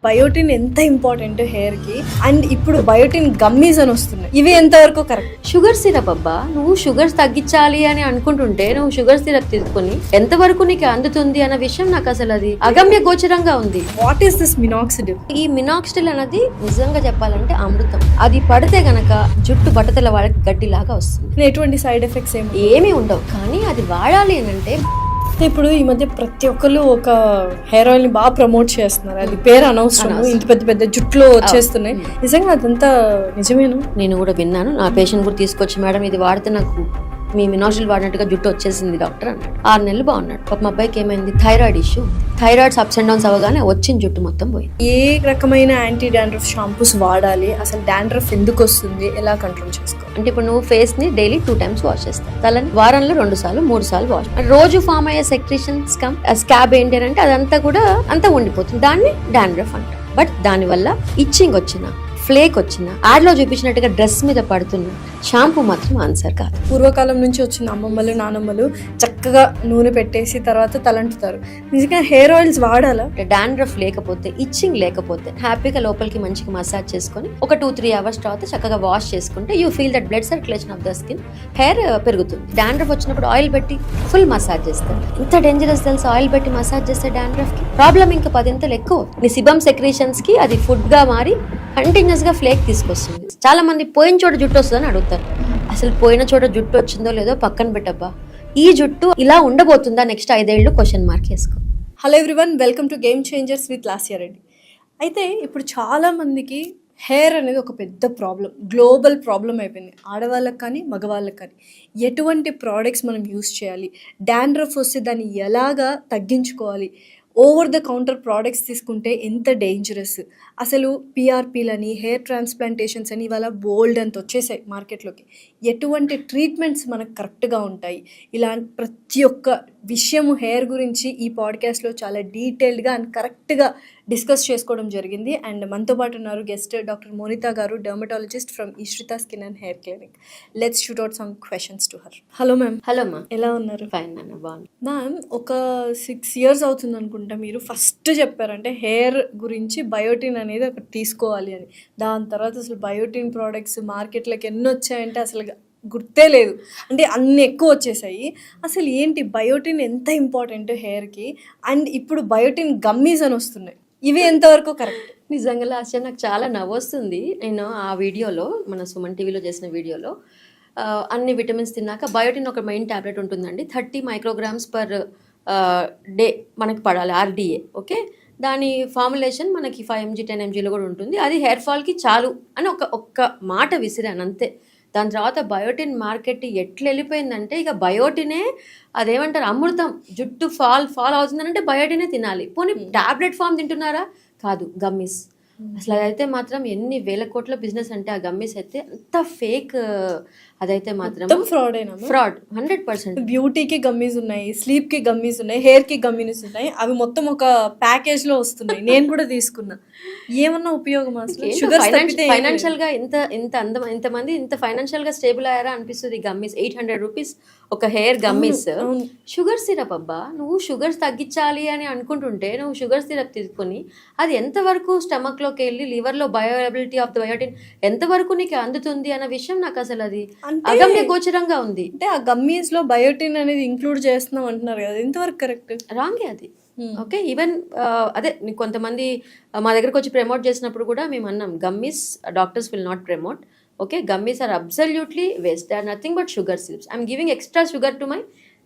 Biotin ఎంత important hair కి, and ఇప్పుడు బయోటిన్ గమ్మీస్ అని వస్తున్నాయి. ఇవి ఎంత వరకు కరెక్ట్? షుగర్ సిరప్ అబ్బా, నువ్వు షుగర్స్ తగ్గించాలి అని అనుకుంటుంటే నువ్వు షుగర్ సిరప్ తీసుకుని ఎంతవరకు నీకు అందుతుంది అన్న విషయం నాకు అసలు అది అగమ్య గోచరంగా ఉంది. What is this minoxidil? ఈ మినాక్సిడిల్ అనేది నిజంగా చెప్పాలంటే అమృతం. అది పడితే గనక జుట్టు బట్టతల వాళ్ళకి గడ్డిలాగా వస్తుంది. ఎటువంటి సైడ్ ఎఫెక్ట్స్ ఏమీ ఉండవు, కానీ అది వాడాలి అని అంటే ఇప్పుడు ఈ మధ్య ప్రతి ఒక్కరు ఒక హెయిర్ ఆయిల్ ని బాగా ప్రమోట్ చేస్తున్నారు. అది పేరు అనవసరం, ఇంత పెద్ద పెద్ద జుట్లో వచ్చేస్తున్నాయి. నిజంగా అదంతా నిజమేనా? నేను కూడా విన్నాను. నా పేషెంట్ కూడా తీసుకొచ్చి, మేడం ఇది వాడితే నాకు మీ మినాక్సిడిల్ వాడినట్టుగా జుట్టు వచ్చేసింది డాక్టర్ అన్నాడు. 6 నెలలు బాగున్నాడు. ఒక మా అబ్బాయికి ఏమైంది, thyroid issue. Thyroids ups and downs అవగానే వచ్చిన జుట్టు మొత్తం పోయింది. ఏ రకమైన యాంటీ డాండ్రఫ్ షాంపూస్ వాడాలి, అసలు డాండ్రఫ్ ఎందుకు వస్తుంది, ఎలా కంట్రోల్ చేసుకోవాలి? అంటే ఇప్పుడు నువ్వు ఫేస్ ని డైలీ 2 times వాష్ చేస్తావు, తలని వారంలో 2 సార్లు 3 సార్లు వాష్. రోజు ఫామ్ అయ్యే సెక్రీషన్స్ స్కాబ్ ఏంటి అని అంటే అదంతా కూడా అంతా ఉండిపోతుంది. దాన్ని డాండ్రఫ్ అంటారు. బట్ దానివల్ల ఇచ్చింగ్ వచ్చిన, ఫ్లేక్ వచ్చిన, యాడ్ లో చూపించినట్టుగా డ్రెస్ మీద పడుతున్న షాంపూ మాత్రం ఆన్సర్ కాదు. పూర్వకాలం నుంచి వచ్చిన అమ్మమ్మలు నానమ్మలు చక్కగా నూనె పెట్టేసి తర్వాత తలంటుతారు. నిజంగా హెయిర్ ఆయిల్స్ వాడాలా? డాండ్రఫ్ లేకపోతే, ఇచ్చింగ్ లేకపోతే హ్యాపీగా లోపలికి మంచిగా మసాజ్ చేసుకొని ఒక 2-3 hours తర్వాత చక్కగా వాష్ చేసుకుంటే you feel that blood circulation of the skin, hair పెరుగుతుంది. డాండ్రఫ్ వచ్చినప్పుడు ఆయిల్ పెట్టి ఫుల్ మసాజ్ చేస్తారు. ఇంత డేంజరస్ తెలుసు, ఆయిల్ పెట్టి మసాజ్ చేస్తే డాండ్రఫ్ కి ప్రాబ్లం ఇంకా 10 ఎక్కువ. నీ సిబమ్ సెక్రీషన్స్ కి అది ఫుడ్ గా మారి కంటిన్యూస్ గా ఫ్లేక్ తీసుకొస్తుంది. చాలా మంది పోయిన చోట జుట్టు వస్తుందని అడుగుతారు. అసలు పోయిన చోట జుట్టు వచ్చిందో లేదో పక్కన పెట్టబ్బా, ఈ జుట్టు ఇలా ఉండబోతుందా నెక్స్ట్ 5 ఏళ్ళు క్వశ్చన్ మార్క్ వేసుకో. Hello everyone, welcome to game changers with Lasya Reddy. అయితే ఇప్పుడు చాలా మందికి హెయిర్ అనేది ఒక పెద్ద ప్రాబ్లం, గ్లోబల్ ప్రాబ్లం అయిపోయింది. ఆడవాళ్ళకి కానీ మగవాళ్ళకి కానీ ఎటువంటి ప్రోడక్ట్స్ మనం యూస్ చేయాలి, డాండ్రఫ్ వస్తే దాన్ని ఎలాగా తగ్గించుకోవాలి, ఓవర్ ద కౌంటర్ ప్రోడక్ట్స్ తీసుకుంటే ఎంత డేంజరస్, అసలు పిఆర్పీలని, హెయిర్ ట్రాన్స్ప్లాంటేషన్స్ అని ఇవాళ బోల్డ్ అంత వచ్చేసాయి మార్కెట్లోకి. ఎటువంటి ట్రీట్మెంట్స్ మనకు కరెక్ట్గా ఉంటాయి, ఇలా ప్రతి ఒక్క విషయము హెయిర్ గురించి ఈ పాడ్కాస్ట్లో చాలా డీటెయిల్డ్గా అండ్ కరెక్ట్గా డిస్కస్ చేసుకోవడం జరిగింది. అండ్ మనతో పాటు ఉన్నారు గెస్ట్ డాక్టర్ మోనితా గారు, dermatologist from Ishrita skin and hair clinic. Let's shoot out some questions to her. Hello ma'am. Hello మా, ఎలా ఉన్నారు? ఫైన్ అన్న, బాగుంది మ్యామ్. ఒక 6 years అవుతుంది అనుకుంటా మీరు ఫస్ట్ చెప్పారంటే హెయిర్ గురించి బయోటిన్ అనేది ఒకటి తీసుకోవాలి అని. దాని తర్వాత అసలు బయోటిన్ ప్రోడక్ట్స్ మార్కెట్లోకి ఎన్ని వచ్చాయంటే అసలు గుర్తే లేదు, అంటే అన్ని ఎక్కువ వచ్చేసాయి. అసలు ఏంటి బయోటిన్ ఎంత ఇంపార్టెంట్ హెయిర్కి, అండ్ ఇప్పుడు బయోటిన్ గమ్మీస్ అని వస్తున్నాయి. ఇవి ఎంతవరకు కరెక్ట్? నిజంగా లాస్ట్ నాకు చాలా నవ్వొస్తుంది. నేను ఆ వీడియోలో, మన సుమన్ టీవీలో చేసిన వీడియోలో, అన్ని విటమిన్స్ తిన్నాక బయోటిన్ ఒక మెయిన్ టాబ్లెట్ ఉంటుందండి, 30 micrograms పర్ డే మనకి పడాలి, RDA. ఓకే, దాని ఫార్ములేషన్ మనకి 5 mg 10 mgలో కూడా ఉంటుంది. అది హెయిర్ ఫాల్కి చాలు అని ఒక్క మాట విసిరాను అంతే. దాని తర్వాత బయోటిన్ మార్కెట్ ఎట్లా వెళ్ళిపోయిందంటే ఇక బయోటినే అదేమంటారు అమృతం. జుట్టు ఫాల్ అవుతుందంటే బయోటినే తినాలి. పోనీ టాబ్లెట్ ఫామ్ తింటున్నారా? కాదు, గమ్మీస్. అసలు అదైతే మాత్రం ఎన్ని వేల కోట్ల బిజినెస్ అంటే ఆ గమ్మీస్ అయితే అంత ఫేక్. అదైతే మాత్రం ఫ్రాడ్ 100%. బ్యూటీకి గమ్మీస్ ఉన్నాయి, స్లీప్ కి గమ్మీస్ ఉన్నాయి, హెయిర్ కి గమ్మీస్ ఉన్నాయి. అవి మొత్తం ఒక ప్యాకేజ్ లో వస్తున్నాయి. నేను కూడా తీసుకున్నా. ఏమన్నా ఉపయోగం అసలు? ఫైనాన్షియల్ గా ఇంతమంది ఇంత ఫైనాన్షియల్ గా స్టేబుల్ అయ్యారా అనిపిస్తుంది. గమ్మీస్ 800 రూపీస్ ఒక హెయిర్ గమ్మీస్. షుగర్ సిరప్ అబ్బా, నువ్వు షుగర్స్ తగ్గించాలి అని అనుకుంటుంటే నువ్వు షుగర్ సిరప్ తీసుకుని అది ఎంతవరకు స్టమక్ లోకి వెళ్ళి లివర్ లో బయోఎబిలిటీ ఆఫ్ ద బయోటిన్ ఎంతవరకు నీకు అందుతుంది అన్న విషయం నాకు అసలు అది అగమ్య గోచరంగా ఉంది. అంటే ఆ గమ్మీస్ లో బయోటిన్ అనేది ఇంక్లూడ్ చేస్తున్నాం అంటున్నారు కదా, ఎంతవరకు కరెక్ట్? రాంగే అది. ఓకే, ఈవెన్ అదే కొంతమంది మా దగ్గరకు వచ్చి ప్రమోట్ చేసినప్పుడు కూడా మేము అన్నాం, gummies doctors will not promote. Okay, gummies are absolutely waste. They are nothing but sugar syrups. I'm giving extra sugar to my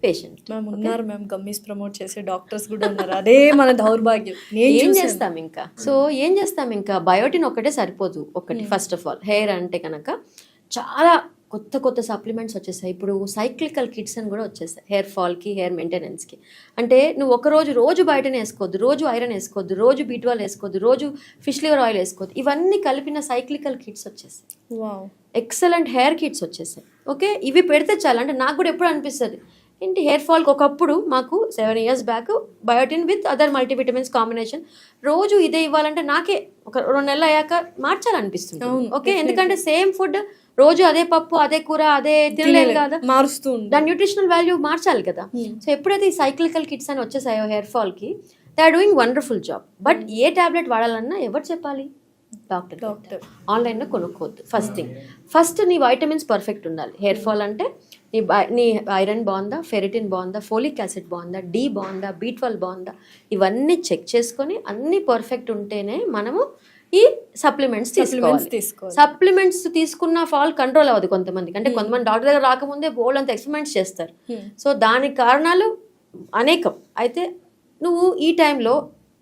patient. Ma'am ఉన్నారు మ్యామ్, గమ్మీస్ ప్రమోట్ చేసే డాక్టర్స్ కూడా ఉన్నారు. అదే మన దౌర్భాగ్యం. ఏం చేస్తాం ఇంకా బయోటిన్ ఒకటే సరిపోదు. ఒకటి ఫస్ట్ ఆఫ్ ఆల్ హెయిర్ అంటే కనుక చాలా కొత్త సప్లిమెంట్స్ వచ్చేసాయి. ఇప్పుడు సైక్లికల్ కిట్స్ అని కూడా వచ్చేసాయి హెయిర్ ఫాల్కి, హెయిర్ మెయింటెనెన్స్కి. అంటే నువ్వు రోజు బయటనే వేసుకోవద్దు, రోజు ఐరన్ వేసుకోవద్దు, రోజు B12 వేసుకోవద్దు, రోజు ఫిష్ లివర్ ఆయిల్ వేసుకోవద్దు. ఇవన్నీ కలిపిన సైక్లికల్ కిట్స్ వచ్చేసాయి. ఎక్సలెంట్ హెయిర్ కిట్స్ వచ్చేసాయి. ఓకే, ఇవి పెడితే చాలా. అంటే నాకు కూడా ఎప్పుడు అనిపిస్తుంది ఏంటి, హెయిర్ ఫాల్కి ఒకప్పుడు మాకు 7 years back biotin with other multivitamins combination రోజు ఇదే ఇవ్వాలంటే నాకే ఒక 2 నెలలు అయ్యాక మార్చాలనిపిస్తుంది. ఓకే, ఎందుకంటే సేమ్ ఫుడ్ రోజు అదే పప్పు, అదే కూర, అదే తినలేదు కదా, మారుస్తూ దాని న్యూట్రిషనల్ వాల్యూ మార్చాలి కదా. సో ఎప్పుడైతే ఈ సైక్లికల్ కిట్స్ అని వచ్చేసాయో హెయిర్ ఫాల్కి, they are doing wonderful job. But ఏ టాబ్లెట్ వాడాలన్నా ఎవరు చెప్పాలి? డాక్టర్. ఆన్లైన్లో కొనుక్కోవద్దు. ఫస్ట్ నీ వైటమిన్స్ పర్ఫెక్ట్ ఉండాలి. హెయిర్ ఫాల్ అంటే నీ ఐరన్ బాగుందా, ఫెరిటిన్ బాగుందా, ఫోలిక్ యాసిడ్ బాగుందా, డి బాగుందా, B12 బాగుందా, ఇవన్నీ చెక్ చేసుకొని అన్నీ పర్ఫెక్ట్ ఉంటేనే మనము ఈ సప్లిమెంట్స్ తీసుకోవాలి. సప్లిమెంట్స్ తీసుకున్న ఫాల్ కంట్రోల్ అవ్వదు కొంతమందికి. అంటే కొంతమంది డాక్టర్ దగ్గర రాకముందే బోల్డ్ అంత ఎక్స్పెరిమెంట్స్ చేస్తారు. సో దానికి కారణాలు అనేకం. అయితే నువ్వు ఈ టైంలో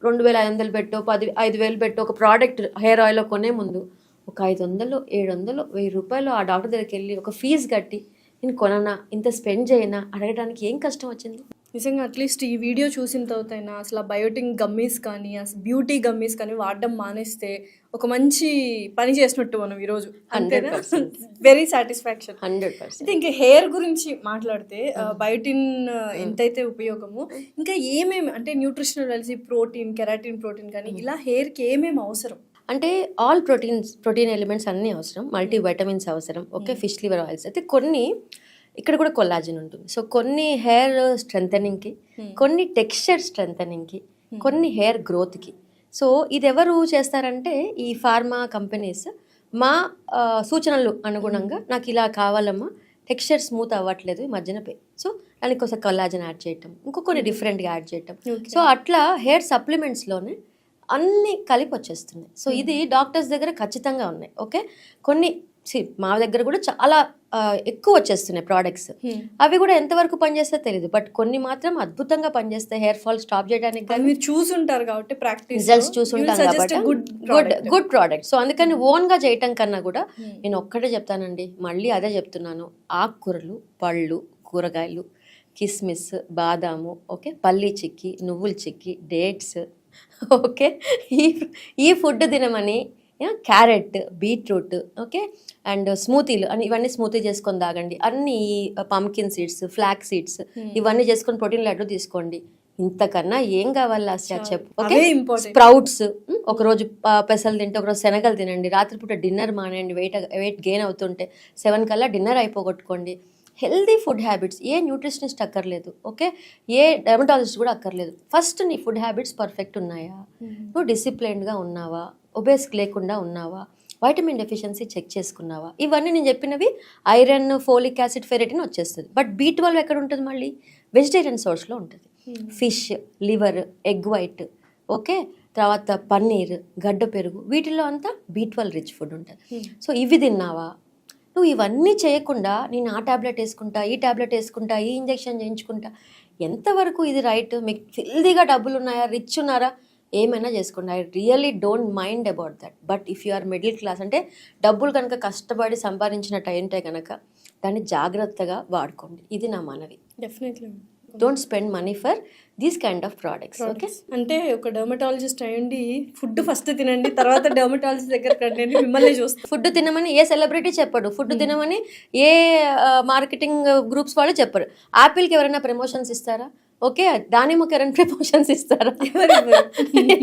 2,500 పెట్టో 5,000 పెట్టో ఒక ప్రోడక్ట్ హెయిర్ ఆయిల్ కొనే ముందు ఒక 500, 700, 1,000 రూపాయలు ఆ డాక్టర్ దగ్గరికి వెళ్ళి ఒక ఫీజు కట్టి నేను కొననా, ఇంత స్పెండ్ చేయనా అడగడానికి ఏం కష్టం వచ్చింది? నిజంగా అట్లీస్ట్ ఈ వీడియో చూసిన తర్వాతైనా అసలు ఆ బయోటిన్ గమ్మీస్ కానీ అసలు బ్యూటీ గమ్మీస్ కానీ వాడడం మానేస్తే ఒక మంచి పని చేసినట్టు మనం ఈరోజు. 100% వెరీ సాటిస్ఫాక్షన్. 100%. అయితే ఇంకా హెయిర్ గురించి మాట్లాడితే బయోటిన్ ఎంతైతే ఉపయోగము, ఇంకా ఏమేమి అంటే nutritional values, protein, keratin protein కానీ ఇలా హెయిర్కి ఏమేమి అవసరం? అంటే ఆల్ ప్రోటీన్ ఎలిమెంట్స్ అన్నీ అవసరం, మల్టీ వైటమిన్స్ అవసరం. ఓకే, ఫిష్ లివర్ ఆయిల్స్ అయితే కొన్ని, ఇక్కడ కూడా కొల్లాజన్ ఉంటుంది. సో కొన్ని హెయిర్ స్ట్రెంథనింగ్కి, కొన్ని టెక్స్చర్ స్ట్రెంథనింగ్కి, కొన్ని హెయిర్ గ్రోత్కి. సో ఇది ఎవరు చేస్తారంటే ఈ ఫార్మా కంపెనీస్ మా సూచనలు అనుగుణంగా నాకు ఇలా కావాలమ్మా, టెక్స్చర్ స్మూత్ అవ్వట్లేదు ఈ మధ్యన సో దానికి కోసం కొల్లాజన్ యాడ్ చేయటం, కొన్ని డిఫరెంట్గా యాడ్ చేయటం. సో అట్లా హెయిర్ సప్లిమెంట్స్లోనే అన్నీ కలిపి వచ్చేస్తున్నాయి. సో ఇది డాక్టర్స్ దగ్గర ఖచ్చితంగా ఉన్నాయి. ఓకే, కొన్ని మా దగ్గర కూడా చాలా ఎక్కువ వచ్చేస్తున్నాయి ప్రోడక్ట్స్. అవి కూడా ఎంతవరకు పనిచేస్తే తెలియదు, బట్ కొన్ని మాత్రం అద్భుతంగా పనిచేస్తాయి హెయిర్ ఫాల్ స్టాప్ చేయడానికి. మీరు చూసుంటారు కాబట్టి ప్రాక్టీస్ రిజల్ట్స్ చూసుంటాం కాబట్టి గుడ్ ప్రోడక్ట్. సో అందుకని ఓన్గా చేయటం కన్నా కూడా నేను ఒక్కటే చెప్తానండి, మళ్ళీ అదే చెప్తున్నాను, ఆకుకూరలు, పళ్ళు, కూరగాయలు, కిస్మిస్, బాదాము, ఓకే, పల్లి చిక్కి, నువ్వుల చిక్కి, డేట్స్, ఓకే, ఈ ఫుడ్ తినమని, క్యారెట్, బీట్రూట్, ఓకే, అండ్ స్మూతీలు అని ఇవన్నీ స్మూతీ చేసుకొని తాగండి. అన్ని పంకిన్ సీడ్స్, ఫ్లాక్ సీడ్స్ ఇవన్నీ చేసుకొని ప్రోటీన్ లడ్డు తీసుకోండి. ఇంతకన్నా ఏం కావాలి చెప్పు? ఓకే, స్ప్రౌట్స్ ఒకరోజు పెసలు తింటే ఒకరోజు శనగలు తినండి. రాత్రిపూట డిన్నర్ మానేయండి. వెయిట్ గెయిన్ అవుతుంటే 7 కల్లా డిన్నర్ అయిపోగొట్టుకోండి. హెల్దీ ఫుడ్ హ్యాబిట్స్, ఏ న్యూట్రిషనిస్ట్ అక్కర్లేదు, ఓకే, ఏ డెర్మటాలజిస్ట్ కూడా అక్కర్లేదు. ఫస్ట్ నీ ఫుడ్ హ్యాబిట్స్ పర్ఫెక్ట్ ఉన్నాయా, నువ్వు డిసిప్లైన్డ్గా ఉన్నావా, ఒబేస్ లేకుండా ఉన్నావా, వైటమిన్ డెఫిషియన్సీ చెక్ చేసుకున్నావా, ఇవన్నీ నేను చెప్పినవి ఐరన్, ఫోలిక్ యాసిడ్, ఫెరిటిన్ వచ్చేస్తుంది. బట్ B12 ఎక్కడ ఉంటుంది? మళ్ళీ వెజిటేరియన్ సోర్స్లో ఉంటుంది. Fish, liver, egg white, okay, తర్వాత పన్నీర్, గడ్డ పెరుగు, వీటిల్లో అంతా B12 రిచ్ ఫుడ్ ఉంటుంది. సో ఇవి తిన్నావా? నువ్వు ఇవన్నీ చేయకుండా నేను ఆ ట్యాబ్లెట్ వేసుకుంటా, ఈ ట్యాబ్లెట్ వేసుకుంటా, ఈ ఇంజెక్షన్ చేయించుకుంటా, ఎంతవరకు ఇది రైట్? మీకు హెల్దీగా డబ్బులు ఉన్నాయా, రిచ్ ఉన్నారా, ఏమైనా చేసుకోండి. I really don't mind about that. But if you are middle class, అంటే డబ్బులు కనుక కష్టపడి సంపాదించినట్టు అయింటే కనుక దాన్ని జాగ్రత్తగా వాడుకోండి. ఇది నా మనవి. Definitely don't spend money for these kind of products. Okay, అంటే ఒక డర్మటాలజిస్ట్ అయ్యండి ఫుడ్ ఫస్ట్ తినండి, తర్వాత డర్మటాలజిస్ట్ దగ్గర రండి, మిమ్మల్ని చూస్తాం. ఫుడ్ తినమని ఏ సెలబ్రిటీ చెప్పడు, ఫుడ్ తినమని ఏ మార్కెటింగ్ గ్రూప్స్ వాళ్ళు చెప్పరు. యాపిల్కి ఎవరైనా ప్రమోషన్స్ ఇస్తారా? ఓకే, దానిమ్మకి ఎవరైనా ప్రమోషన్స్ ఇస్తారా?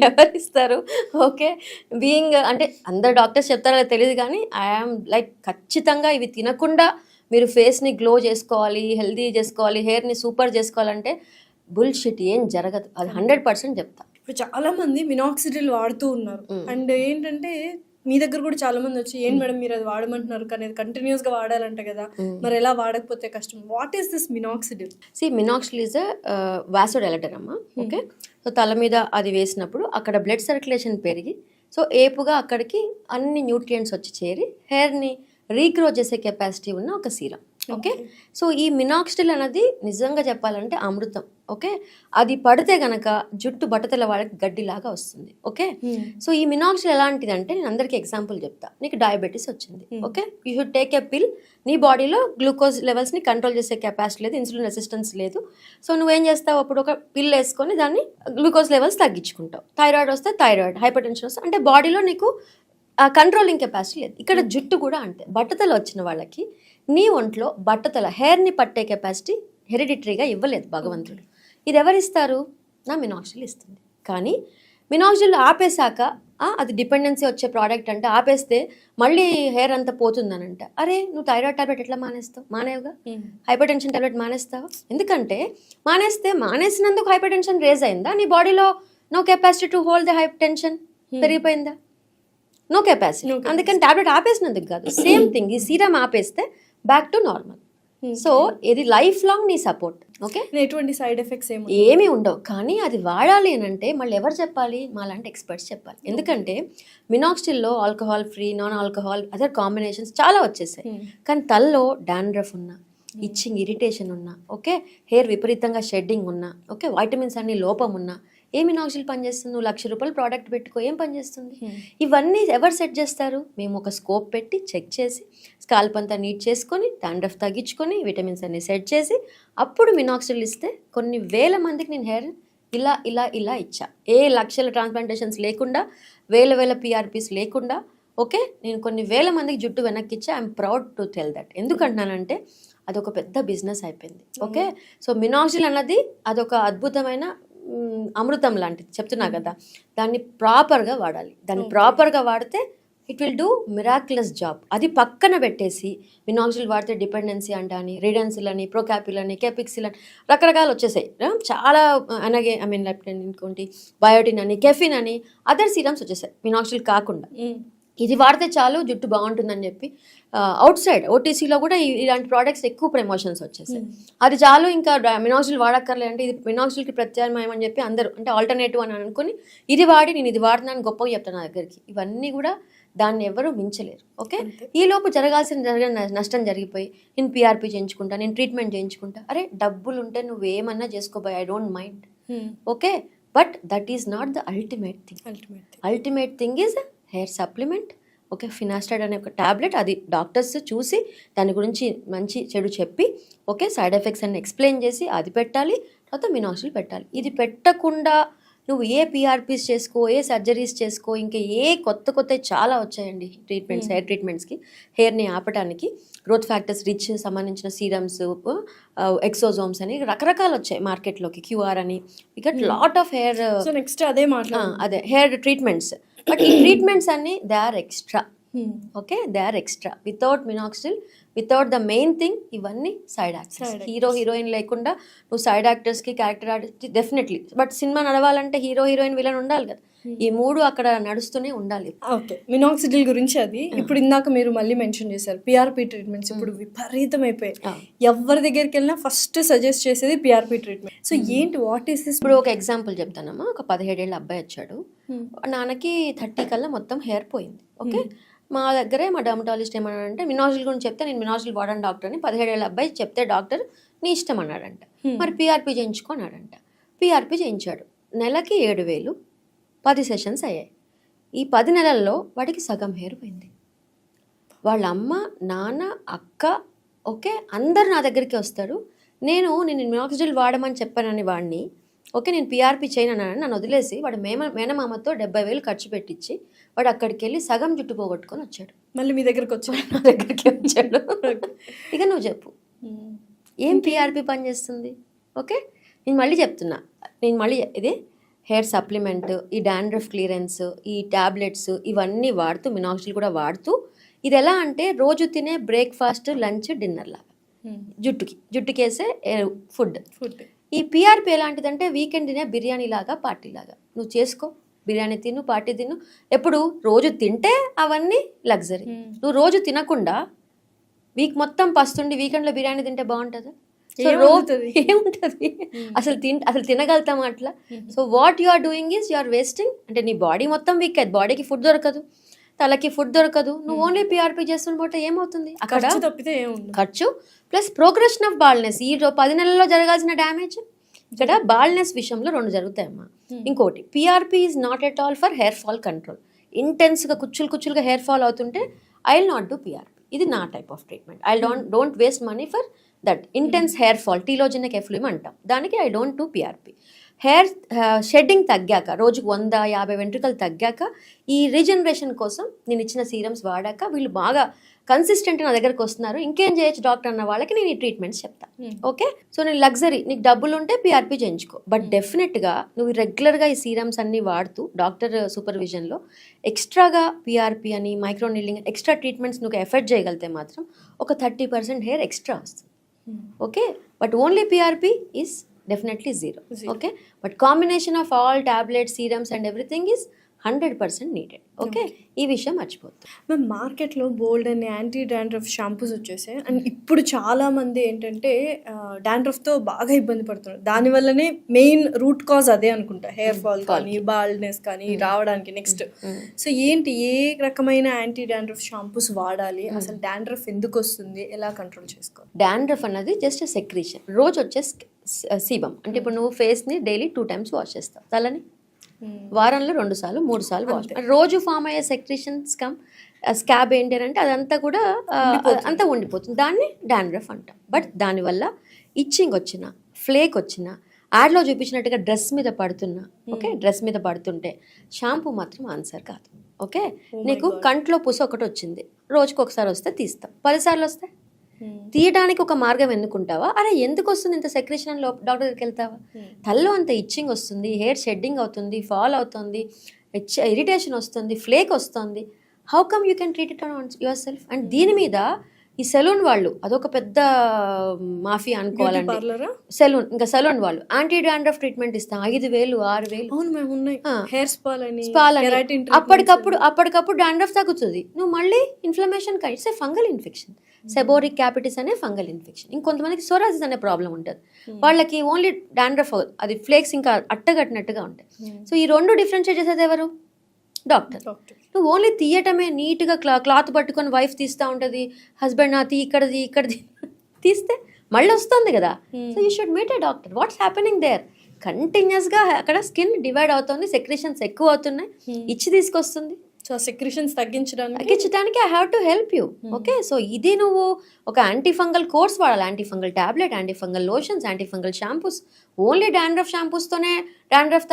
ఎవరు ఇస్తారు? ఓకే, బీయింగ్ అంటే అందరు డాక్టర్స్ చెప్తారో తెలియదు, కానీ ఐఆమ్ లైక్ ఖచ్చితంగా ఇవి తినకుండా మీరు ఫేస్ని గ్లో చేసుకోవాలి, హెల్దీ చేసుకోవాలి, హెయిర్ని సూపర్ చేసుకోవాలంటే బుల్షిట్, ఏం జరగదు. అది 100% చెప్తా. ఇప్పుడు చాలా మంది మినాక్సిడిల్ వాడుతూ ఉన్నారు. అండ్ ఏంటంటే మీ దగ్గర కూడా చాలా మంది వచ్చి ఏం మేడం మీరు అది వాడమంటున్నారు, కానీ అది కంటిన్యూస్ గా వాడాలంట కదా, మరి ఎలా వాడకపోతే కష్టం. What is this minoxidil? Minoxidil is vasodilator అమ్మా. ఓకే, సో తల మీద అది వేసినప్పుడు అక్కడ బ్లడ్ సర్క్యులేషన్ పెరిగి, సో ఏపుగా అక్కడికి అన్ని న్యూట్రియంట్స్ వచ్చి చేరి హెయిర్ని రీగ్రో చేసే కెపాసిటీ ఉన్న ఒక సీరం. ఓకే, సో ఈ మినాక్సిడిల్ అనేది నిజంగా చెప్పాలంటే అమృతం. ఓకే, అది పడితే గనక జుట్టు బట్టతల వాళ్ళకి గడ్డిలాగా వస్తుంది. ఓకే, సో ఈ మినాక్సిడిల్ ఎలాంటిది అంటే, నేను అందరికీ ఎగ్జాంపుల్ చెప్తా. నీకు డయాబెటీస్ వచ్చింది, okay, you should take a పిల్. నీ బాడీలో గ్లూకోజ్ లెవెల్స్ని కంట్రోల్ చేసే కెపాసిటీ లేదు, ఇన్సులిన్ రెసిస్టెన్స్ లేదు. సో నువ్వేం చేస్తావు, అప్పుడు ఒక పిల్ వేసుకొని దాన్ని గ్లూకోజ్ లెవెల్స్ తగ్గించుకుంటావు. థైరాయిడ్ వస్తే థైరాయిడ్, హైపర్ టెన్షన్ వస్తే, అంటే బాడీలో నీకు కంట్రోలింగ్ కెపాసిటీ లేదు. ఇక్కడ జుట్టు కూడా అంతే. బట్టతల వచ్చిన వాళ్ళకి నీ ఒంట్లో బట్టతల హెయిర్ని పట్టే కెపాసిటీ హెరిడిటరీగా ఇవ్వలేదు భగవంతుడు. ఇది ఎవరిస్తారు? నా మినాక్సిడిల్ ఇస్తుంది. కానీ మినాక్సిడిల్ ఆపేశాక అది డిపెండెన్సీ వచ్చే ప్రోడక్ట్ అంటే ఆపేస్తే మళ్ళీ హెయిర్ అంతా పోతుందనంట. అరే నువ్వు థైరాయిడ్ టాబ్లెట్ ఎట్లా మానేస్తావు? మానేవుగా. హైపర్ టెన్షన్ టాబ్లెట్ మానేస్తావా? ఎందుకంటే మానేసినందుకు హైపర్ టెన్షన్ రేజ్ అయిందా? నీ బాడీలో no capacity to hold the high tension, పెరిగిపోయిందా? No capacity. అందుకని టాబ్లెట్ ఆపేసినందుకు కాదు, సేమ్ థింగ్ ఈ సీరం ఆపేస్తే బ్యాక్ టు నార్మల్. సో ఇది లైఫ్ లాంగ్ నీ సపోర్ట్. ఓకే, ఎటువంటి సైడ్ ఎఫెక్ట్స్ ఏమీ ఉండవు. కానీ అది వాడాలి అని అంటే మళ్ళీ ఎవరు చెప్పాలి? మా లాంటి ఎక్స్పర్ట్స్ చెప్పాలి. ఎందుకంటే మినాక్సిడిల్లో alcohol free, non alcohol, other combinations చాలా వచ్చేసాయి. కానీ తలలో డాండ్రఫ్ ఉన్నా, ఇచ్చింగ్ ఇరిటేషన్ ఉన్నా, ఓకే, హెయిర్ విపరీతంగా షెడ్డింగ్ ఉన్నా, ఓకే, వైటమిన్స్ అన్ని లోపం ఉన్నా, ఏ మినాక్సిల్ పనిచేస్తుంది? నువ్వు ₹1,00,000 ప్రోడక్ట్ పెట్టుకో, ఏం పనిచేస్తుంది? ఇవన్నీ ఎవరు సెట్ చేస్తారు? మేము ఒక స్కోప్ పెట్టి చెక్ చేసి స్కాల్ప్ అంతా నీట్ చేసుకొని డాండ్రఫ్ తగ్గించుకొని విటమిన్స్ అన్ని సెట్ చేసి అప్పుడు మినాక్సిల్ ఇస్తే కొన్ని వేల మందికి నేను హెయిర్ ఇలా ఇలా ఇలా ఇచ్చా. ఏ లక్షల ట్రాన్స్ప్లాంటేషన్స్ లేకుండా, వేల పిఆర్పీస్ లేకుండా, ఓకే, నేను కొన్ని వేల మందికి జుట్టు వెనక్కి ఇచ్చా. I'm proud to tell that. ఎందుకంటున్నానంటే అదొక పెద్ద బిజినెస్ అయిపోయింది. ఓకే, సో మినాక్సిల్ అన్నది అదొక అద్భుతమైన అమృతం లాంటిది, చెప్తున్నా కదా. దాన్ని ప్రాపర్గా వాడాలి. దాన్ని ప్రాపర్గా వాడితే it will do miraculous job. అది పక్కన పెట్టేసి మినాక్సిల్ వాడితే డిపెండెన్సీ అంటాని, రిడెన్సిల్ అని, ప్రోకాపిల్ అని, కెపిక్సిల్ అని రకరకాలు వచ్చేసాయి. చాలా అలాగే ఇంకోటి బయోటిన్ అని, కెఫిన్ అని, అదర్ సీరమ్స్ వచ్చేసాయి మినాక్సిల్ కాకుండా. ఇది వాడితే చాలు జుట్టు బాగుంటుందని చెప్పి అవుట్ సైడ్ ఓటీసీలో కూడా ఇలాంటి ప్రోడక్ట్స్ ఎక్కువ ప్రమోషన్స్ వచ్చేసాయి. అది చాలు, ఇంకా మినాక్సిల్ వాడక్కర్లే అంటే ఇది మినాక్సిల్కి ప్రత్యామ్నాయం అని చెప్పి అందరూ అంటే ఆల్టర్నేటివ్ అని అనుకుని ఇది వాడి నేను ఇది వాడుతున్నాను గొప్పగా చెప్తాను నా దగ్గరికి. ఇవన్నీ కూడా దాన్ని ఎవరు మించలేరు. ఓకే, ఈ లోపు జరిగిన నష్టం జరిగిపోయి నేను పీఆర్పీ చేయించుకుంటా, నేను ట్రీట్మెంట్ చేయించుకుంటా. అరే డబ్బులు ఉంటే నువ్వు ఏమన్నా చేసుకోబోయ్, I don't mind. Okay, but that is not the ultimate thing. Ultimate thing is hair supplement. Okay, finasteride అనే ఒక ట్యాబ్లెట్, అది డాక్టర్స్ చూసి దాని గురించి మంచి చెడు చెప్పి, ఓకే, సైడ్ ఎఫెక్ట్స్ అన్ని ఎక్స్ప్లెయిన్ చేసి అది పెట్టాలి. తర్వాత మినాక్సిల్ పెట్టాలి. ఇది పెట్టకుండా నువ్వు ఏ పీఆర్పీస్ చేసుకో, ఏ సర్జరీస్ చేసుకో, ఇంకా ఏ కొత్త చాలా వచ్చాయండి ట్రీట్మెంట్స్, హెయిర్ ట్రీట్మెంట్స్కి, హెయిర్ని ఆపటానికి. గ్రోత్ ఫ్యాక్టర్స్ రిచ్ సంబంధించిన సీరమ్స్, ఎక్సోజోమ్స్ అని రకరకాలు వచ్చాయి మార్కెట్లోకి, క్యూఆర్ అని, ఇక లాట్ ఆఫ్ హెయిర్ నెక్స్ట్ అదే హెయిర్ ట్రీట్మెంట్స్. బట్ ఈ ట్రీట్మెంట్స్ అన్ని they are extra. Okay, they are extra. Without minoxidil, without the main thing, ఇవన్నీ సైడ్ యాక్టర్స్. హీరోయిన్ లేకుండా నువ్వు సైడ్ యాక్టర్స్కి, character artist definitely. But cinema నడవాలంటే హీరోయిన్ విలన్ ఉండాలి కదా. ఈ మూడు అక్కడ నడుస్తూనే ఉండాలి. ఓకే, మినాక్సిడిల్ గురించి అది ఇప్పుడు ఇందాక మీరు మళ్ళీ మెన్షన్ చేశారు. పిఆర్పి ట్రీట్మెంట్స్ ఇప్పుడు విపరీతం అయిపోయాయి. ఎవరి దగ్గరికి వెళ్ళినా ఫస్ట్ సజెస్ట్ చేసేది పిఆర్పి ట్రీట్మెంట్. సో ఏంటి, వాట్ ఈస్ దిస్? ఇప్పుడు ఒక ఎగ్జాంపుల్ చెప్తానమ్మా. ఒక 17 ఏళ్ళ అబ్బాయి వచ్చాడు, నాన్నకి 30 కల్లా మొత్తం హెయిర్ పోయింది. ఓకే, మా దగ్గరే మా డర్మటాలజిస్ట్ ఏమన్నాడంటే మినాక్సిల్ గురించి చెప్తే నేను మినాక్సిల్ వాడాను డాక్టర్ అని 17 ఏళ్ళ అబ్బాయి చెప్తే డాక్టర్ నీ ఇష్టం అన్నాడంట. మరి పీఆర్పీ చేయించుకోన్నాడంట. పీఆర్పీ చేయించాడు. నెలకి 7,000, 10 సెషన్స్ అయ్యాయి. ఈ 10 నెలల్లో వాడికి సగం హెయిర్ పోయింది. వాళ్ళ అమ్మ, నాన్న, అక్క, ఓకే, అందరు నా దగ్గరికి వస్తారు. నేను మినాక్సిడిల్ వాడమని చెప్పానని వాడిని, ఓకే, నేను పీఆర్పీ చేయనని నన్ను వదిలేసి వాడు మేనమామతో 70,000 ఖర్చు పెట్టించి వాడు అక్కడికి వెళ్ళి సగం జుట్టు పోగొట్టుకొని వచ్చాడు. మళ్ళీ మీ దగ్గరకు వచ్చాడు, నా దగ్గరికి వచ్చాడు. ఇక నువ్వు చెప్పు, ఏం పీఆర్పీ పని చేస్తుంది? ఓకే, నేను మళ్ళీ చెప్తున్నా, ఇది హెయిర్ సప్లిమెంట్, ఈ డాండ్రఫ్ క్లియరెన్స్, ఈ ట్యాబ్లెట్స్ ఇవన్నీ వాడుతూ మినాక్సిల్ కూడా వాడుతూ, ఇది ఎలా అంటే రోజు తినే బ్రేక్ఫాస్ట్, లంచ్, డిన్నర్ లాగా జుట్టుకి వేసే ఫుడ్. ఈ పీఆర్పీ ఎలాంటిదంటే వీకెండ్ తినే బిర్యానీ లాగా, పార్టీ లాగా. నువ్వు చేసుకో, బిర్యానీ తిను, పార్టీ తిను. ఎప్పుడు రోజు తింటే అవన్నీ లగ్జరీ. నువ్వు రోజు తినకుండా వీక్ మొత్తం పస్తుండి వీకెండ్లో బిర్యానీ తింటే బాగుంటుందా? సో ఏముంటుంది అసలు తినగలుగుతాం అట్లా? So what you are doing is you are wasting. అంటే నీ బాడీ మొత్తం వీక్ అయ్యింది, బాడీకి ఫుడ్ దొరకదు, తలకి ఫుడ్ దొరకదు. నువ్వు ఓన్లీ పీఆర్పీ చేస్తుంటే ఏమవుతుంది? అక్కడ ఖర్చు ప్లస్ ప్రోగ్రెషన్ ఆఫ్ బాల్నెస్. ఈ 10 నెలల్లో జరగాల్సిన డ్యామేజ్ ఇక్కడ బాల్నెస్ విషయంలో 2 జరుగుతాయమ్మా. ఇంకోటి, PRP is not at all for hair fall control. ఇంటెన్స్గా కుచ్చులుగా హెయిర్ ఫాల్ అవుతుంటే I will not do PRP. ఇది నా type of treatment. I don't waste money for that intense hair fall, telogenic effluvium అంటాం దానికి. I don't do PRP. Hair shedding తగ్గాక, రోజుకు 100-50 వెంట్రుకలు తగ్గాక, ఈ రీజనరేషన్ కోసం నేను ఇచ్చిన సీరమ్స్ వాడాక వీళ్ళు బాగా కన్సిస్టెంట్ నా దగ్గరకు వస్తున్నారు. ఇంకేం చేయొచ్చు డాక్టర్ అన్న వాళ్ళకి నేను ఈ ట్రీట్మెంట్స్ చెప్తాను. ఓకే, సో నేను లగ్జరీ, నీకు డబ్బులు ఉంటే పీఆర్పీ చేయించుకో. బట్ డెఫినెట్గా నువ్వు రెగ్యులర్గా ఈ సీరమ్స్ అన్ని వాడుతూ డాక్టర్ సూపర్విజన్లో ఎక్స్ట్రాగా పీఆర్పీ అని, మైక్రో నీడ్లింగ్, ఎక్స్ట్రా ట్రీట్మెంట్స్ నువ్వు ఎఫర్ట్ చేయగలిగితే మాత్రం ఒక 30% హెయిర్ ఎక్స్ట్రా వస్తుంది. Okay, but only PRP is definitely zero. Okay, but combination of all tablets, serums and everything is 100% needed. Okay, ఈ విషయం మర్చిపోతుంది. మ్యామ్ మార్కెట్లో బోల్డ్ అని యాంటీ డాండ్రఫ్ షాంపూస్ వచ్చేసాయి అండ్ ఇప్పుడు చాలామంది ఏంటంటే డాండ్రఫ్తో బాగా ఇబ్బంది పడుతున్నారు. దానివల్లనే మెయిన్ రూట్ కాజ్ అదే అనుకుంటా, హెయిర్ ఫాల్ కానీ బాల్డ్నెస్ కానీ రావడానికి. నెక్స్ట్ సో ఏంటి, ఏ రకమైన యాంటీ డాండ్రఫ్ షాంపూస్ వాడాలి, అసలు డాండ్రఫ్ ఎందుకు వస్తుంది, ఎలా కంట్రోల్ చేసుకోవాలి? డాండ్రఫ్ అన్నది జస్ట్ సెక్రీషన్. రోజు వచ్చే సీబమ్ అంటే ఇప్పుడు నువ్వు ఫేస్ని డైలీ 2 times వాష్ చేస్తావు, తలని వారంలో 2 సార్లు 3 సార్లు వాష్. రోజు ఫామ్ అయ్యే సెక్రీషన్స్ కమ్ స్కాబ్ ఏంటి అని అంటే అదంతా కూడా అంతా ఉండిపోతుంది, దాన్ని డాండ్రఫ్ అంటాం. బట్ దానివల్ల ఇచ్చింగ్ వచ్చిన, ఫ్లేక్ వచ్చిన, యాడ్లో చూపించినట్టుగా డ్రెస్ మీద పడుతున్నా, ఓకే, డ్రెస్ మీద పడుతుంటే షాంపూ మాత్రం ఆన్సర్ కాదు. ఓకే, నీకు కంట్లో పూస ఒకటి వచ్చింది, రోజుకి ఒకసారి వస్తే తీస్తాం, 10 సార్లు వస్తే తీయడానికి ఒక మార్గం ఎన్నుకుంటావా? అరే ఎందుకు వస్తుంది ఇంత సెక్రేషన్ అని డాక్టర్ దగ్గరికి వెళ్తావా? తల్లో అంత ఇచ్చింగ్ వస్తుంది, హెయిర్ షెడ్డింగ్ అవుతుంది, ఫాల్ అవుతుంది, ఇరిటేషన్ వస్తుంది, ఫ్లేక్ వస్తుంది. How come you can treat it on your self? And దీని మీద ఈ సెలూన్ వాళ్ళు అదొక పెద్ద మాఫియా అనుకోవాలండి. సెలూన్, ఇంకా సెలూన్ వాళ్ళు యాంటీ డాండ్రఫ్ ట్రీట్మెంట్ ఇస్తాం, 5,000 6,000 స్పాల్ అని. అప్పటికప్పుడు డాండ్రఫ్ తగ్గుతుంది, నువ్వు మళ్ళీ inflammation it's a fungal infection. Seborrhoeic capitis అనే ఫంగల్ ఇన్ఫెక్షన్. ఇంకొంతమందికి సోరాసిస్ అనే ప్రాబ్లం ఉంటుంది, వాళ్ళకి ఓన్లీ డాండ్రఫ్, అది ఫ్లేక్స్ ఇంకా అట్టగట్టినట్టుగా ఉంటాయి. సో ఈ 2 డిఫరెన్షియేట్ చేసేది ఎవరు? డాక్టర్. నువ్వు ఓన్లీ తీయటమే, నీట్గా క్లాత్ పట్టుకొని వైఫ్ తీస్తూ ఉంటుంది, హస్బెండ్ నా ఇక్కడది తీస్తే మళ్ళీ వస్తుంది కదా. So you should meet a doctor. What's happening there? కంటిన్యూస్గా అక్కడ స్కిన్ డివైడ్ అవుతుంది, సెక్రేషన్స్ ఎక్కువ అవుతున్నాయి, ఇచ్చి తీసుకొస్తుంది. సో సెక్రేషన్స్ తగ్గించడానికి I have to help you. Okay, so ఇది నువ్వు ఒక యాంటీఫంగల్ కోర్స్ వాడాలి, antifungal tablet, antifungal lotions, antifungal shampoos. Only dandruff షాంపూస్తోనే డాండ్రఫ్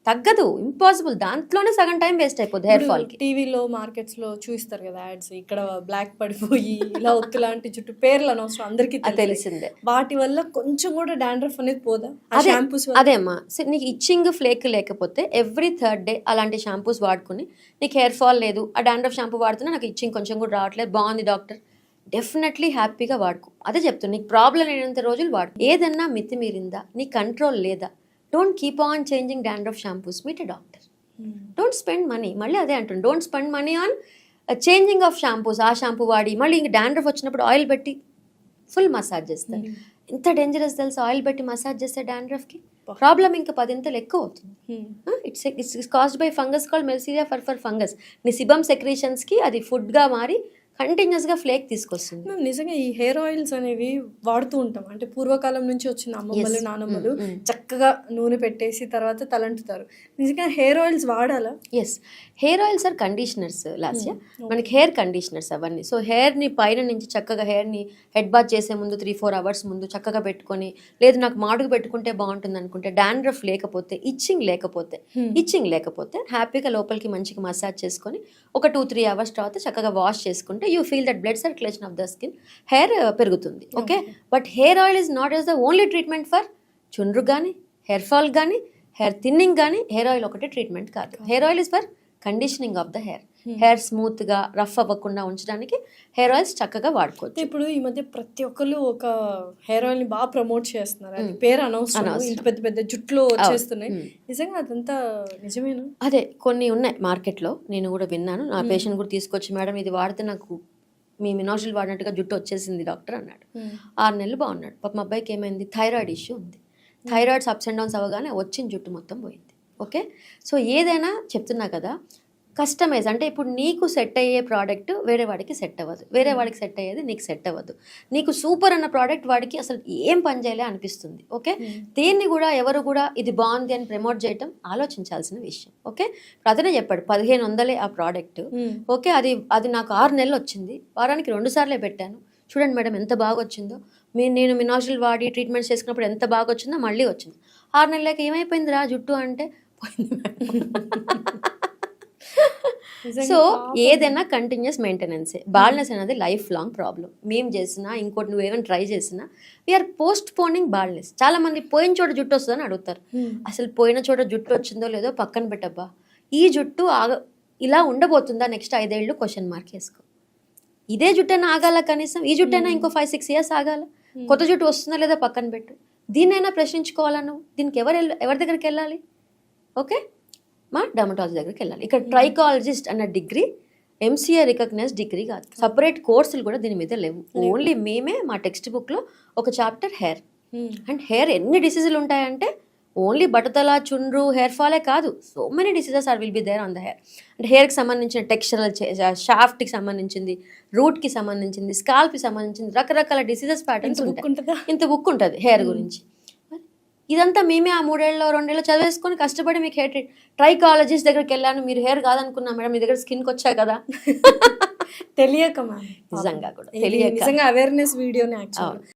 తగ్గదు, ఇంపాసిబుల్. దాంట్లోనే సగం టైం వేస్ట్ అయిపోద్ది హెయిర్ ఫాల్ కి. టీవీలో మార్కెట్స్ లో చూస్తారు కదా యాడ్స్, ఇక్కడ బ్లాక్ పడిపోయి ఇలా ఒత్తు లాంటి చుట్టూ పేర్లు అనవసరం, అందరికీ తెలిసిందే. వాటి వల్ల కొంచెం కూడా డాండ్రఫ్ అనేది పోదా? అదే అమ్మా, నీకు ఇచ్చింగ్ ఫ్లేక్ లేకపోతే ఎవ్రీ 3rd day అలాంటి షాంపూస్ వాడుకుని నీకు హెయిర్ ఫాల్ లేదు, ఆ డాండ్రఫ్ షాంపూ వాడుతున్నా నాకు ఇచ్చింగ్ కొంచెం కూడా రావట్లేదు, బాగుంది డాక్టర్, డెఫినెట్లీ హ్యాపీగా వాడుకో. అదే చెప్తున్నా, నీకు ప్రాబ్లం లేనంత రోజులు వాడుకో. ఏదన్నా మితిమీరిందా, నీ కంట్రోల్ లేదా, don't keep on changing dandruff shampoos, meet a doctor. Don't spend money, మళ్ళీ అదే అంటుంది, don't spend money on changing of shampoos. ఆ షాంపూ వాడి మళ్ళీ ఇంక డాండ్రఫ్ వచ్చినప్పుడు ఆయిల్ పెట్టి ఫుల్ మసాజ్ చేస్తారు. ఎంత డేంజరస్ తెలుసు, ఆయిల్ పెట్టి మసాజ్ చేస్తే డాండ్రఫ్కి ప్రాబ్లం ఇంకా 10 ఎక్కువ అవుతుంది. It's caused by fungus called Malassezia furfur fungus. నీ సిబమ్ సెక్రేషన్స్కి అది ఫుడ్గా మారి కంటిన్యూస్గా ఫ్లేక్ తీసుకొస్తుంది. నిజంగా ఈ హెయిర్ ఆయిల్స్ అనేవి వాడుతూ ఉంటాం, అంటే పూర్వకాలం నుంచి వచ్చిన అమ్మమ్మలు నానమ్మలు చక్కగా నూనె పెట్టేసి తర్వాత తలంటుతారు. నిజంగా హెయిర్ ఆయిల్స్ వాడాలా? Yes, hair oils or conditioners Lasya, మనకి హెయిర్ కండిషనర్స్ అవన్నీ. సో హెయిర్ని పైన నుంచి చక్కగా హెయిర్ని హెడ్ బాత్ చేసే ముందు 3-4 hours ముందు చక్కగా పెట్టుకొని, లేదు నాకు మాడుగు పెట్టుకుంటే బాగుంటుంది అనుకుంటే, డాండ్రఫ్ లేకపోతే, ఇచ్చింగ్ లేకపోతే హ్యాపీగా లోపలికి మంచిగా మసాజ్ చేసుకొని ఒక 2-3 hours తర్వాత చక్కగా వాష్ చేసుకుంటే you feel that blood circulation of the skin, hair పెరుగుతుంది. Okay, but hair oil is not as the only treatment for చుండ్రు కానీ, హెయిర్ ఫాల్ కానీ, హెయిర్ థిన్నింగ్ కానీ. హెయిర్ ఆయిల్ ఒకటే ట్రీట్మెంట్ కాదు. Hair oil is for conditioning of the hair. Hair స్మూత్గా rough అవ్వకుండా ఉంచడానికి హెయిర్ ఆయిల్స్ చక్కగా వాడుకోవచ్చు. ఇప్పుడు ఈ మధ్య ప్రతి ఒక్కరు ఒక హెయిర్ ఆయిల్ని బాగా ప్రమోట్ చేస్తున్నారు, అది పేరు అనవసరం, పెద్ద పెద్ద జుట్లు వచ్చేస్తున్నాయి. నిజంగా అదంతా నిజమేనా? అదే కొన్ని ఉన్నాయి మార్కెట్లో, నేను కూడా విన్నాను. నా పేషెంట్ కూడా తీసుకొచ్చి, మేడం ఇది వాడితే నాకు మీ మినాజిల్ వాడినట్టుగా జుట్టు వచ్చేసింది డాక్టర్ అన్నాడు. 6 నెలలు బాగున్నాడు. పాప మా అబ్బాయికి ఏమైంది, థైరాయిడ్ ఇష్యూ ఉంది. థైరాయిడ్స్ అప్స్ అండ్ డౌన్స్ అవ్వగానే వచ్చిన జుట్టు మొత్తం పోయింది. ఓకే, సో ఏదైనా చెప్తున్నా కదా, కస్టమైజ్ అంటే ఇప్పుడు నీకు సెట్ అయ్యే ప్రోడక్ట్ వేరే వాడికి సెట్ అవ్వదు, వేరే వాడికి సెట్ అయ్యేది నీకు సెట్ అవ్వదు. నీకు సూపర్ అన్న ప్రోడక్ట్ వాడికి అసలు ఏం పని చేయలే అనిపిస్తుంది. ఓకే, దేన్ని కూడా ఎవరు కూడా ఇది బాగుంది అని ప్రమోట్ చేయటం ఆలోచించాల్సిన విషయం. ఓకే, అతనే చెప్పాడు 1500 ఆ ప్రోడక్ట్. ఓకే, అది నాకు 6 నెలలు వచ్చింది, వారానికి 2 సార్లే పెట్టాను, చూడండి మేడం ఎంత బాగా వచ్చిందో, నేను మినాజిల్ వాడి ట్రీట్మెంట్ చేసుకున్నప్పుడు ఎంత బాగా వచ్చిందో మళ్ళీ వచ్చింది. 6 నెలలకి ఏమైపోయిందిరా జుట్టు అంటే పోయింది మేడం. సో ఏదైనా కంటిన్యూస్ మెయింటెనెన్సే. బాల్నెస్ అనేది లైఫ్ లాంగ్ ప్రాబ్లం. మేము చేసినా ఇంకోటి నువ్వు ఏమైనా ట్రై చేసినా వీఆర్ పోస్ట్ పోనింగ్ బాల్నెస్. చాలా మంది పోయిన చోట జుట్టు వస్తుందని అడుగుతారు. అసలు పోయిన చోట జుట్టు వచ్చిందో లేదో పక్కన పెట్టబ్బా, ఈ జుట్టు ఇలా ఉండబోతుందా నెక్స్ట్ 5 ఏళ్ళు క్వశ్చన్ మార్క్ వేసుకో. ఇదే జుట్టైనా ఆగాల, కనీసం ఈ జుట్టైనా ఇంకో 5-6 years ఆగాల. కొత్త జుట్టు వస్తుందా లేదా పక్కన పెట్టు. దీన్నైనా ప్రశ్నించుకోవాలా నువ్వు? దీనికి ఎవరి దగ్గరికి వెళ్ళాలి? ఓకే, మా డర్మటాలజీ దగ్గరికి వెళ్ళాలి. ఇక్కడ ట్రైకాలజిస్ట్ అన్న డిగ్రీ ఎంసీఏ రికగ్నైజ్డ్ డిగ్రీ కాదు, సపరేట్ కోర్సులు కూడా దీని మీద లేవు. ఓన్లీ మేమే మా టెక్స్ట్ బుక్లో ఒక చాప్టర్ హెయిర్. అండ్ హెయిర్ ఎన్ని డిసీజులు ఉంటాయంటే ఓన్లీ బట్టతల, చుండ్రు, హెయిర్ ఫాలే కాదు, so many diseases are will be there on the hair. అంటే హెయిర్కి సంబంధించిన టెక్స్చరల్ షాఫ్ట్కి సంబంధించింది, రూట్కి సంబంధించింది, స్కాల్ప్కి సంబంధించింది, రకరకాల డిసీజెస్ ప్యాటర్న్స్ ఉంటాయి. ఇంత బుక్ ఉంటుంది హెయిర్ గురించి. ఇదంతా మేమే ఆ 3 ఏళ్ళలో 2 ఏళ్ళు చదివేసుకొని కష్టపడి మీకు హెయిర్ ట్రైకాలజిస్ట్ దగ్గరికి వెళ్ళాను, మీరు హెయిర్ కాదనుకున్నా మేడం, మీ దగ్గర స్కిన్కి వచ్చా కదా. తెలియక మ్యామ్, నిజంగా కూడా నిజంగా అవేర్నెస్ వీడియోని యాక్చువల్